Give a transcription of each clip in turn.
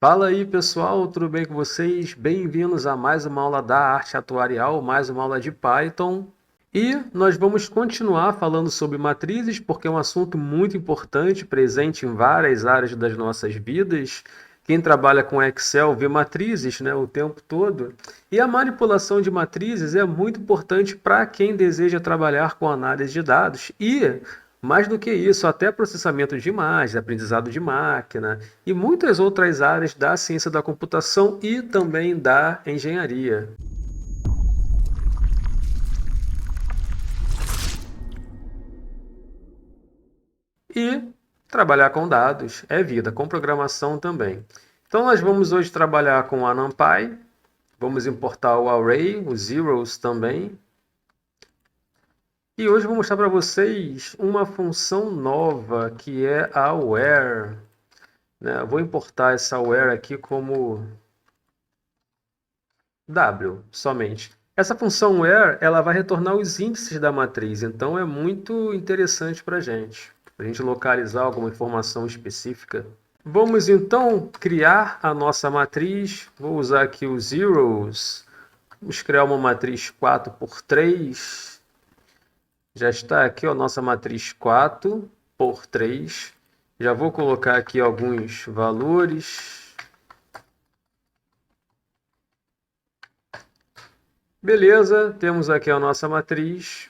Fala aí pessoal, tudo bem com vocês? Bem-vindos a mais uma aula da arte atuarial, mais uma aula de Python. E nós vamos continuar falando sobre matrizes, porque é um assunto muito importante, presente em várias áreas das nossas vidas. Quem trabalha com Excel vê matrizes, né, o tempo todo. E a manipulação de matrizes é muito importante para quem deseja trabalhar com análise de dados. E mais do que isso, até processamento de imagens, aprendizado de máquina e muitas outras áreas da ciência da computação e também da engenharia. E trabalhar com dados é vida, com programação também. Então nós vamos hoje trabalhar com a NumPy, vamos importar o array, os zeros também. E hoje eu vou mostrar para vocês uma função nova que é a where. Eu vou importar essa where aqui como W somente. Essa função where ela vai retornar os índices da matriz, então é muito interessante para a gente localizar alguma informação específica. Vamos então criar a nossa matriz. Vou usar aqui os zeros. Vamos criar uma matriz 4 por 3. Já está aqui a nossa matriz 4 por 3. Já vou colocar aqui alguns valores. Beleza, temos aqui a nossa matriz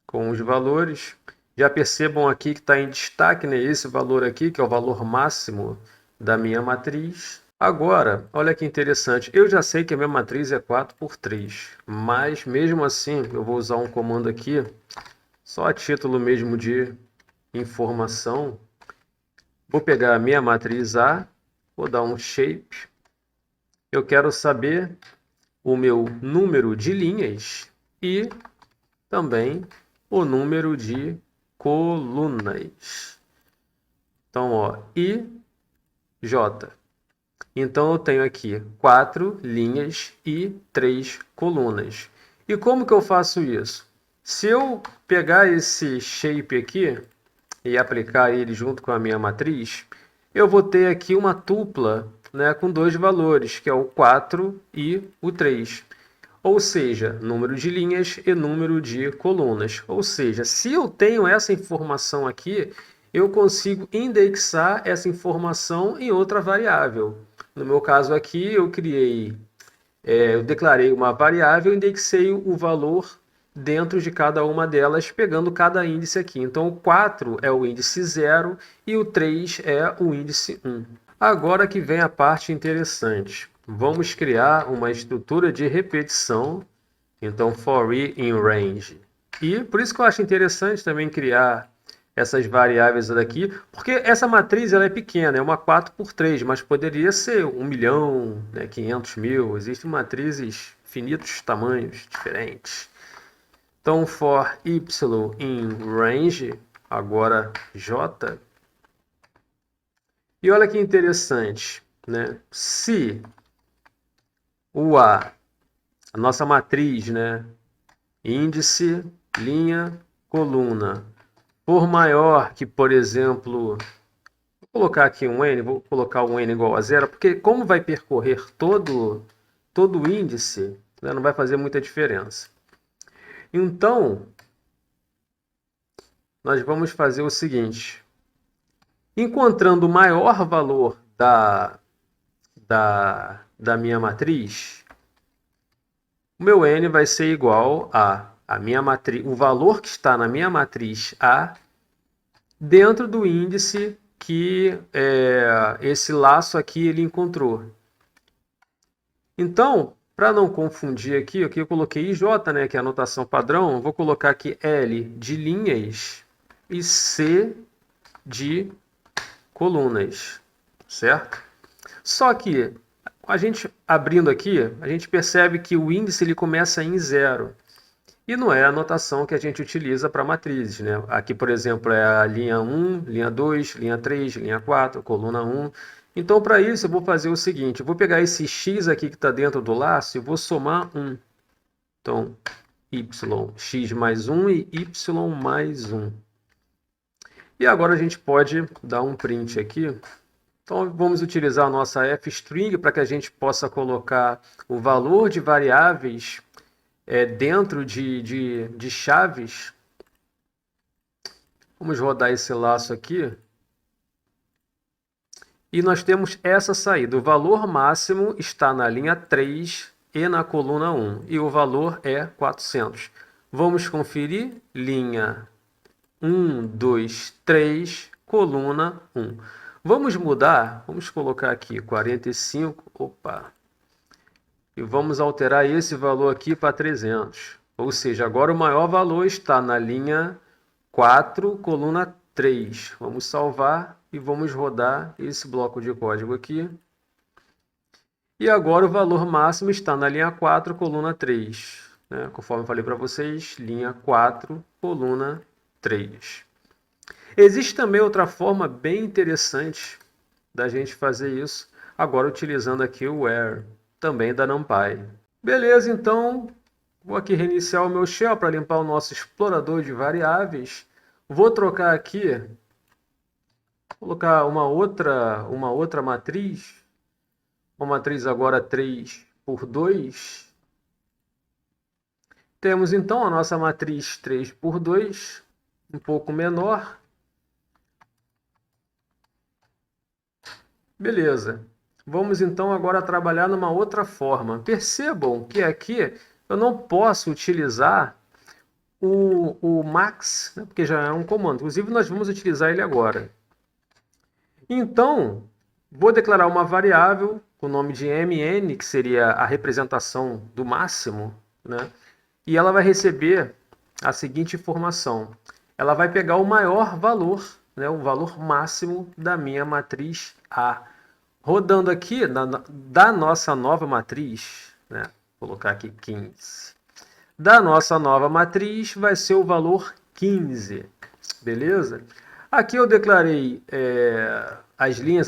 com os valores. Já percebam aqui que está em destaque, né, esse valor aqui, que é o valor máximo da minha matriz. Agora, olha que interessante, eu já sei que a minha matriz é 4 por 3, mas mesmo assim eu vou usar um comando aqui, só a título mesmo de informação. Vou pegar a minha matriz A, vou dar um shape. Eu quero saber o meu número de linhas e também o número de colunas. Então, ó, I, J. Então, eu tenho aqui 4 linhas e 3 colunas. E como que eu faço isso? Se eu pegar esse shape aqui e aplicar ele junto com a minha matriz, eu vou ter aqui uma tupla, né, com dois valores, que é o 4 e o 3. Ou seja, número de linhas e número de colunas. Ou seja, se eu tenho essa informação aqui, eu consigo indexar essa informação em outra variável. No meu caso aqui, eu declarei uma variável e indexei o valor dentro de cada uma delas, pegando cada índice aqui. Então, o 4 é o índice 0 e o 3 é o índice 1. Agora que vem a parte interessante. Vamos criar uma estrutura de repetição. Então, for i in range. E por isso que eu acho interessante também criar essas variáveis daqui, porque essa matriz ela é pequena, é uma 4 por 3, mas poderia ser 1 milhão, né, 500 mil. Existem matrizes infinitos tamanhos diferentes. Então, for y in range, agora j. E olha que interessante, né? Se o a nossa matriz, né, índice, linha, coluna, for maior que, por exemplo, vou colocar aqui um n, vou colocar um n igual a zero, porque como vai percorrer todo o índice, né, não vai fazer muita diferença. Então, nós vamos fazer o seguinte. Encontrando o maior valor da minha matriz, o meu n vai ser igual a minha matriz, o valor que está na minha matriz A dentro do índice que esse laço aqui ele encontrou. Então, para não confundir aqui eu coloquei IJ, né, que é a notação padrão, eu vou colocar aqui L de linhas e C de colunas, certo? Só que a gente abrindo aqui, a gente percebe que o índice ele começa em 0. E não é a notação que a gente utiliza para matrizes, né? Aqui, por exemplo, é a linha 1, linha 2, linha 3, linha 4, coluna 1. Então, para isso, eu vou fazer o seguinte. Eu vou pegar esse x aqui que está dentro do laço e vou somar 1. Então, x mais 1 e y mais 1. E agora a gente pode dar um print aqui. Então, vamos utilizar a nossa f-string para que a gente possa colocar o valor de variáveis dentro de chaves. Vamos rodar esse laço aqui. E nós temos essa saída. O valor máximo está na linha 3 e na coluna 1. E o valor é 400. Vamos conferir. Linha 1, 2, 3, coluna 1. Vamos mudar. Vamos colocar aqui 45. Opa! E vamos alterar esse valor aqui para 300. Ou seja, agora o maior valor está na linha 4, coluna 3. Vamos salvar e vamos rodar esse bloco de código aqui. E agora o valor máximo está na linha 4, coluna 3. Né? Conforme eu falei para vocês, linha 4, coluna 3. Existe também outra forma bem interessante da gente fazer isso, agora utilizando aqui o where, também da NumPy. Beleza, então vou aqui reiniciar o meu shell para limpar o nosso explorador de variáveis. Vou trocar aqui, colocar uma outra matriz, uma matriz agora 3 por 2. Temos então a nossa matriz 3 por 2, um pouco menor. Beleza. Vamos então agora trabalhar numa outra forma. Percebam que aqui eu não posso utilizar o max, né, porque já é um comando. Inclusive, nós vamos utilizar ele agora. Então, vou declarar uma variável com o nome de mn, que seria a representação do máximo, né? E ela vai receber a seguinte informação. Ela vai pegar o maior valor, né, o valor máximo da minha matriz A. Rodando aqui da nossa nova matriz, né, vou colocar aqui 15. Da nossa nova matriz vai ser o valor 15. Beleza? Aqui eu declarei as linhas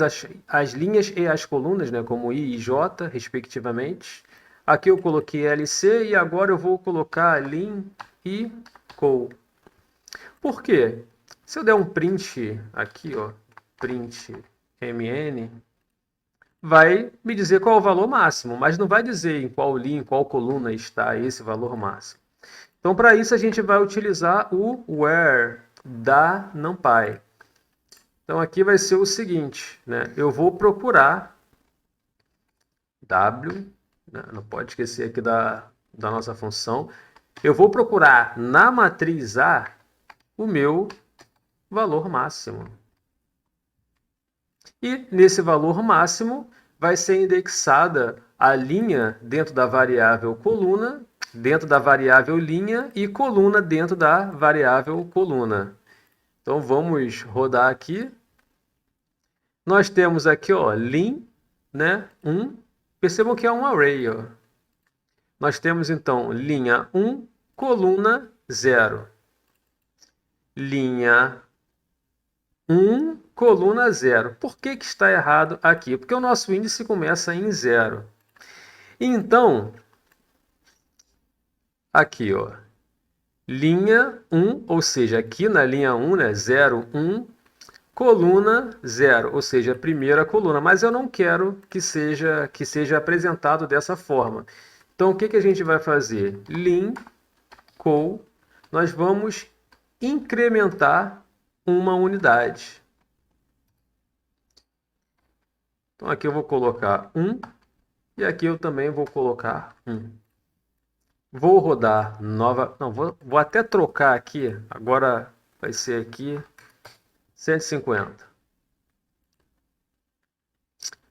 e as colunas, né, como I e J, respectivamente. Aqui eu coloquei LC e agora eu vou colocar lim e col. Por quê? Se eu der um print aqui, ó, print mn, vai me dizer qual é o valor máximo, mas não vai dizer em qual linha, em qual coluna está esse valor máximo. Então, para isso, a gente vai utilizar o where da NumPy. Então, aqui vai ser o seguinte, né? Eu vou procurar w, né? Não pode esquecer aqui da nossa função. Eu vou procurar na matriz A o meu valor máximo. E nesse valor máximo vai ser indexada a linha dentro da variável coluna, dentro da variável linha e coluna dentro da variável coluna. Então vamos rodar aqui. Nós temos aqui, ó, lim, né, 1. Percebam que é um array, ó. Nós temos então linha 1, coluna 0. Linha 1, coluna 0. Por que está errado aqui? Porque o nosso índice começa em 0. Então, aqui, ó, linha 1, ou seja, aqui na linha 1, né, 0, 1, coluna 0, ou seja, a primeira coluna. Mas eu não quero que seja apresentado dessa forma. Então, o que a gente vai fazer? Lim, col, nós vamos incrementar uma unidade. Então, aqui eu vou colocar 1 e aqui eu também vou colocar 1. Vou rodar nova... Não, vou até trocar aqui. Agora vai ser aqui 150.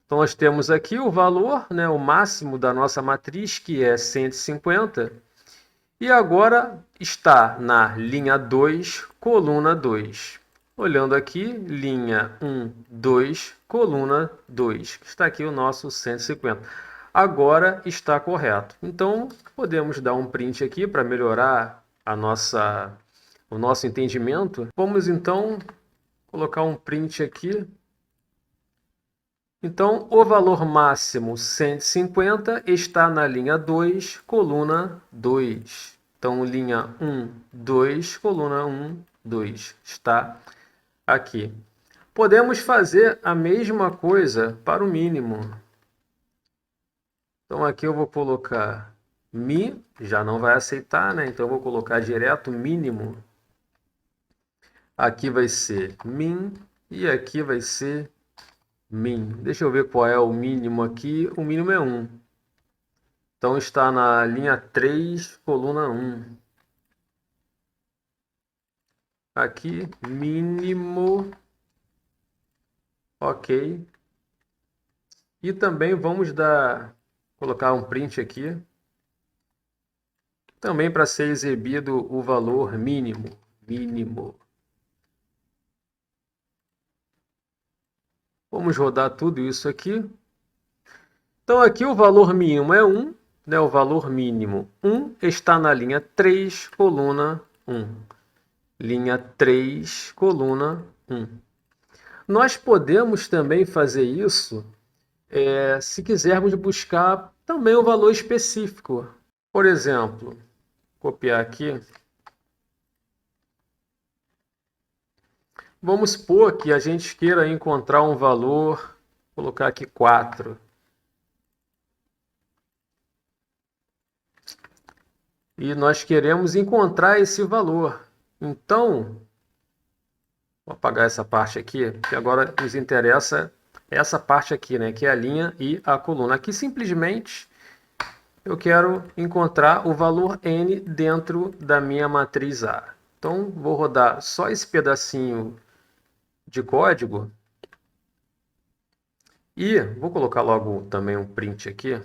Então, nós temos aqui o valor, né, o máximo da nossa matriz, que é 150. E agora está na linha 2, coluna 2. Olhando aqui, linha 1, 2, coluna 2. Está aqui o nosso 150. Agora está correto. Então, podemos dar um print aqui para melhorar o nosso entendimento. Vamos, então, colocar um print aqui. Então, o valor máximo 150 está na linha 2, coluna 2. Então, linha 1, 2, coluna 1, 2. Está aqui. Podemos fazer a mesma coisa para o mínimo. Então, aqui eu vou colocar mi, já não vai aceitar, né? Então, eu vou colocar direto mínimo. Aqui vai ser min e aqui vai ser min. Deixa eu ver qual é o mínimo aqui. O mínimo é 1. Então, está na linha 3, coluna 1. Aqui, mínimo. Ok. E também vamos colocar um print aqui. Também para ser exibido o valor mínimo. Mínimo. Vamos rodar tudo isso aqui. Então, aqui o valor mínimo é 1, né? O valor mínimo 1 está na linha 3, coluna 1. Linha 3, coluna 1. Nós podemos também fazer isso se quisermos buscar também o valor específico. Por exemplo, copiar aqui. Vamos supor que a gente queira encontrar um valor, vou colocar aqui 4. E nós queremos encontrar esse valor. Então, vou apagar essa parte aqui, que agora nos interessa essa parte aqui, né, que é a linha e a coluna. Aqui simplesmente eu quero encontrar o valor n dentro da minha matriz A. Então, vou rodar só esse pedacinho de código e vou colocar logo também um print aqui.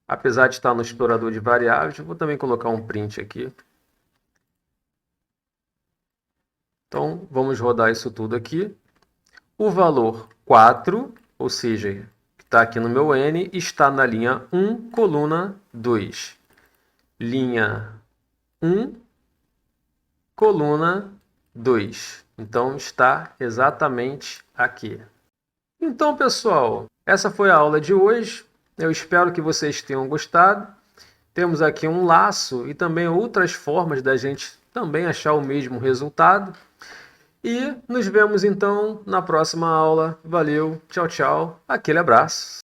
Apesar de estar no explorador de variáveis, eu vou também colocar um print aqui. Então, vamos rodar isso tudo aqui. O valor 4, ou seja, que está aqui no meu n, está na linha 1, coluna 2. Linha 1, coluna 2. Então, está exatamente aqui. Então, pessoal, essa foi a aula de hoje. Eu espero que vocês tenham gostado. Temos aqui um laço e também outras formas da gente também achar o mesmo resultado. E nos vemos então na próxima aula. Valeu, tchau, tchau. Aquele abraço.